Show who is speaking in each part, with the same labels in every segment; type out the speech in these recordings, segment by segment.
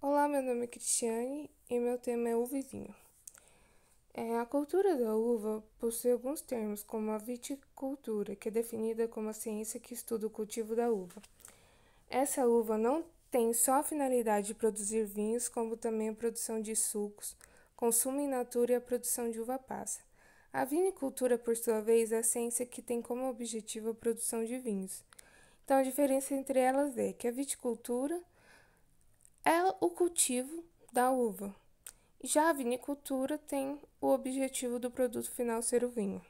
Speaker 1: Olá, meu nome é Cristiane e meu tema é uva e vinho. A cultura da uva possui alguns termos, como a viticultura, que é definida como a ciência que estuda o cultivo da uva. Essa uva não tem só a finalidade de produzir vinhos, como também a produção de sucos, consumo in natura e a produção de uva passa. A vinicultura, por sua vez, é a ciência que tem como objetivo a produção de vinhos. Então, a diferença entre elas é que a viticultura é o cultivo da uva. Já a vinicultura tem o objetivo do produto final ser o vinho.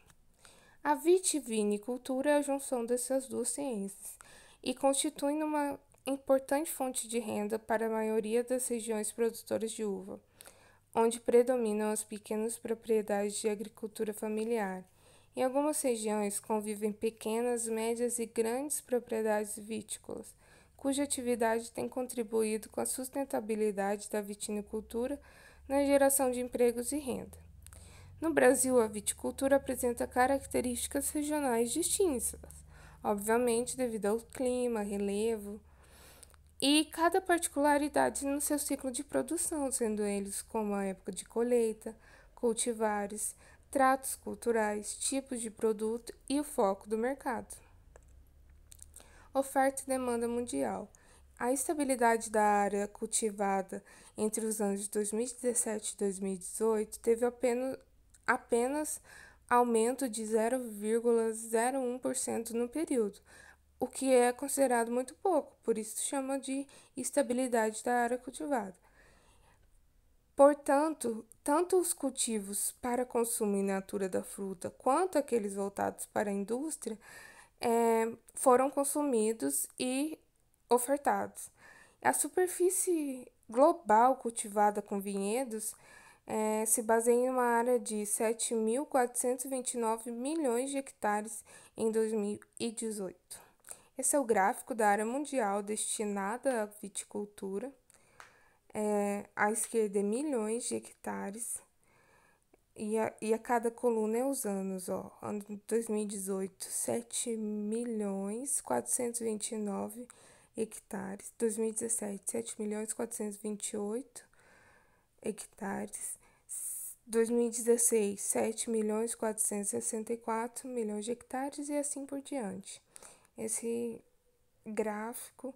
Speaker 1: A vitivinicultura é a junção dessas duas ciências e constitui uma importante fonte de renda para a maioria das regiões produtoras de uva, onde predominam as pequenas propriedades de agricultura familiar. Em algumas regiões convivem pequenas, médias e grandes propriedades vitícolas, cuja atividade tem contribuído com a sustentabilidade da vitinicultura na geração de empregos e renda. No Brasil, a viticultura apresenta características regionais distintas, obviamente devido ao clima, relevo e cada particularidade no seu ciclo de produção, sendo eles como a época de colheita, cultivares, tratos culturais, tipos de produto e o foco do mercado. Oferta e demanda mundial. A estabilidade da área cultivada entre os anos de 2017 e 2018 teve apenas aumento de 0,01% no período, o que é considerado muito pouco, por isso chama de estabilidade da área cultivada. Portanto, tanto os cultivos para consumo in natura da fruta quanto aqueles voltados para a indústria foram consumidos e ofertados. A superfície global cultivada com vinhedos se baseia em uma área de 7.429 milhões de hectares em 2018. Esse é o gráfico da área mundial destinada à viticultura. À esquerda é milhões de hectares e a cada coluna é os anos, ó. Ano 2018, 7.429 hectares. 2017, 7.428 hectares. 2016, 7.464 milhões de hectares e assim por diante. Esse gráfico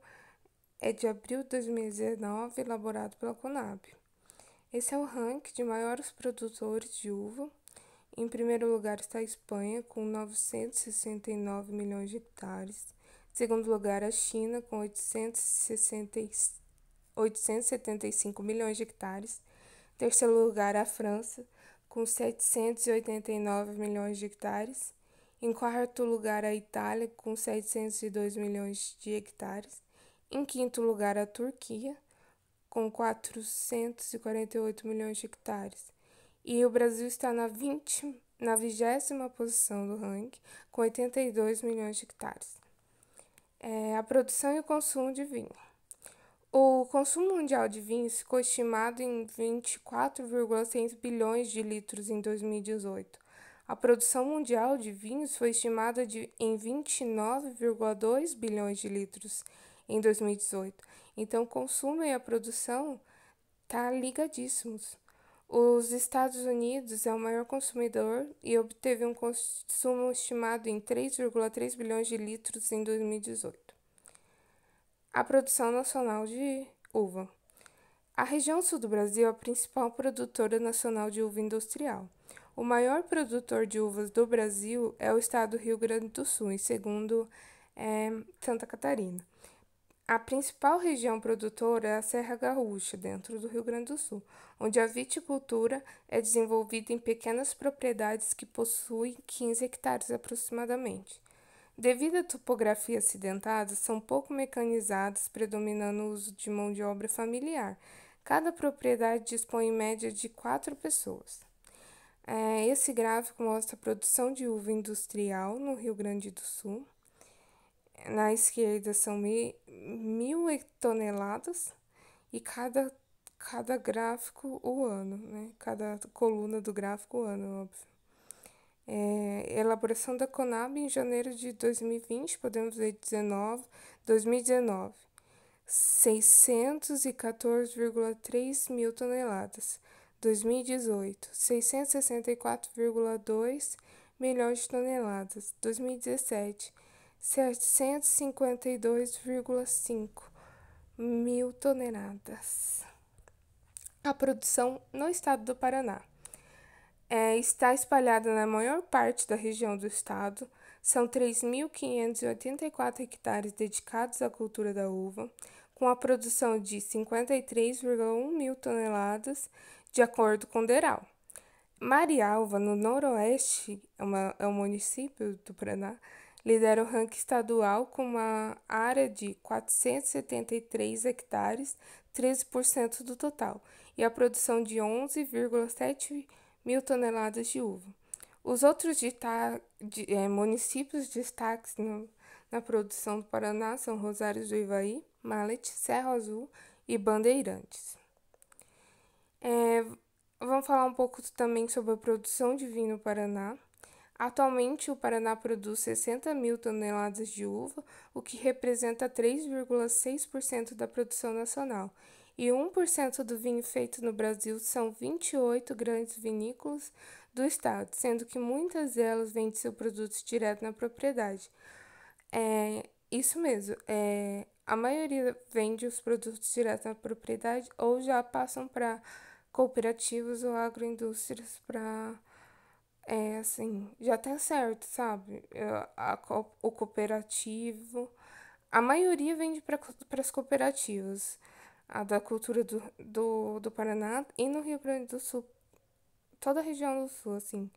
Speaker 1: é de abril de 2019, elaborado pela Conab. Esse é o ranking de maiores produtores de uva. Em primeiro lugar está a Espanha, com 969 milhões de hectares. Em segundo lugar, a China, com 875 milhões de hectares. Em terceiro lugar, a França, com 789 milhões de hectares. Em quarto lugar, a Itália, com 702 milhões de hectares. Em quinto lugar, a Turquia, com 448 milhões de hectares. E o Brasil está na 20ª posição do ranking, com 82 milhões de hectares. A produção e o consumo de vinho. O consumo mundial de vinhos ficou estimado em 24,6 bilhões de litros em 2018. A produção mundial de vinhos foi estimada em 29,2 bilhões de litros em 2018. Então, o consumo e a produção estão ligadíssimos. Os Estados Unidos é o maior consumidor e obteve um consumo estimado em 3,3 bilhões de litros em 2018. A produção nacional de uva. A região sul do Brasil é a principal produtora nacional de uva industrial. O maior produtor de uvas do Brasil é o estado do Rio Grande do Sul, em segundo Santa Catarina. A principal região produtora é a Serra Gaúcha, dentro do Rio Grande do Sul, onde a viticultura é desenvolvida em pequenas propriedades que possuem 15 hectares aproximadamente. Devido à topografia acidentada, são pouco mecanizadas, predominando o uso de mão de obra familiar. Cada propriedade dispõe em média de 4 pessoas. Esse gráfico mostra a produção de uva industrial no Rio Grande do Sul. Na esquerda são 1.000 toneladas e cada gráfico o ano, né? Cada coluna do gráfico o ano, óbvio. Elaboração da Conab em janeiro de 2020, podemos ver 2019. 614,3 mil toneladas. 2018, 664,2 milhões de toneladas. 2017, 752,5 mil toneladas. A produção no estado do Paraná está espalhada na maior parte da região do estado. São 3.584 hectares dedicados à cultura da uva, com a produção de 53,1 mil toneladas, de acordo com o DERAL. Marialva, no noroeste, é um município do Paraná, lidera o ranking estadual com uma área de 473 hectares, 13% do total, e a produção de 11,7 mil toneladas de uva. Os outros municípios destaques na produção do Paraná são Rosário do Ivaí, Mallet, Serra Azul e Bandeirantes. Vamos falar um pouco também sobre a produção de vinho no Paraná. Atualmente, o Paraná produz 60 mil toneladas de uva, o que representa 3,6% da produção nacional. E 1% do vinho feito no Brasil são 28 grandes vinícolas do estado, sendo que muitas delas vendem seus produtos direto na propriedade. Isso mesmo, a maioria vende os produtos direto na propriedade ou já passam para cooperativas ou agroindústrias para assim, já tá certo, sabe? O cooperativo, a maioria vende para as cooperativas, a da cultura do Paraná e no Rio Grande do Sul, toda a região do Sul, assim.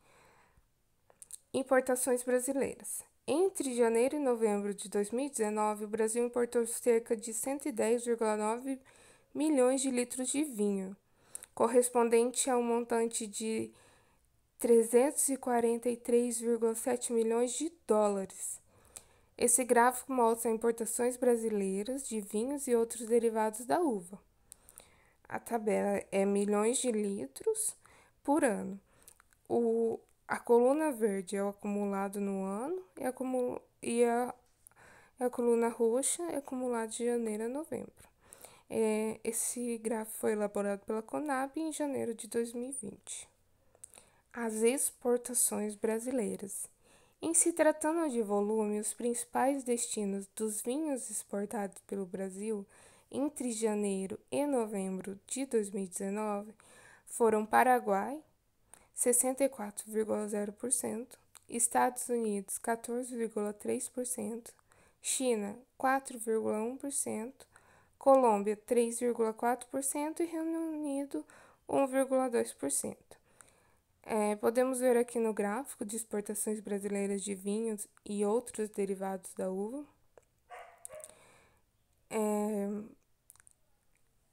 Speaker 1: Importações brasileiras. Entre janeiro e novembro de 2019, o Brasil importou cerca de 110,9 milhões de litros de vinho, correspondente a um montante de 343,7 milhões de dólares. Esse gráfico mostra importações brasileiras de vinhos e outros derivados da uva. A tabela é milhões de litros por ano. A coluna verde é o acumulado no ano e a coluna roxa é acumulado de janeiro a novembro. Esse gráfico foi elaborado pela Conab em janeiro de 2020. As exportações brasileiras. Em se tratando de volume, os principais destinos dos vinhos exportados pelo Brasil entre janeiro e novembro de 2019 foram Paraguai, 64,0%, Estados Unidos, 14,3%, China, 4,1%, Colômbia, 3,4% e Reino Unido, 1,2%. Podemos ver aqui no gráfico de exportações brasileiras de vinhos e outros derivados da uva.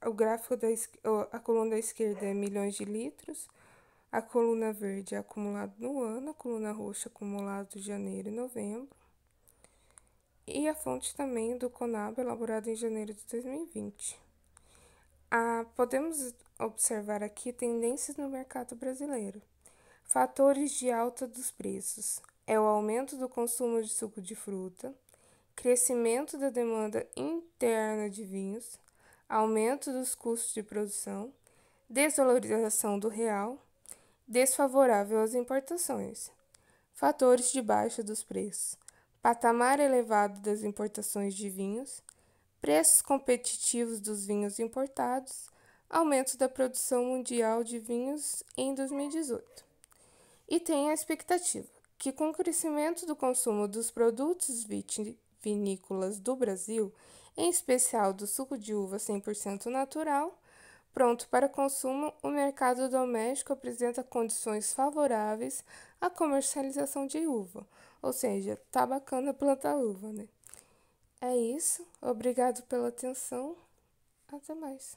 Speaker 1: O gráfico a coluna da esquerda é milhões de litros, a coluna verde é acumulado no ano, a coluna roxa acumulado de janeiro e novembro, e a fonte também do Conab, elaborada em janeiro de 2020. Podemos observar aqui tendências no mercado brasileiro. Fatores de alta dos preços é o aumento do consumo de suco de fruta, crescimento da demanda interna de vinhos, aumento dos custos de produção, desvalorização do real, desfavorável às importações. Fatores de baixa dos preços: patamar elevado das importações de vinhos, preços competitivos dos vinhos importados, aumento da produção mundial de vinhos em 2018. E tem a expectativa que, com o crescimento do consumo dos produtos vinícolas do Brasil, em especial do suco de uva 100% natural, pronto para consumo, o mercado doméstico apresenta condições favoráveis à comercialização de uva, ou seja, tá bacana plantar uva, né? É isso, obrigado pela atenção, até mais.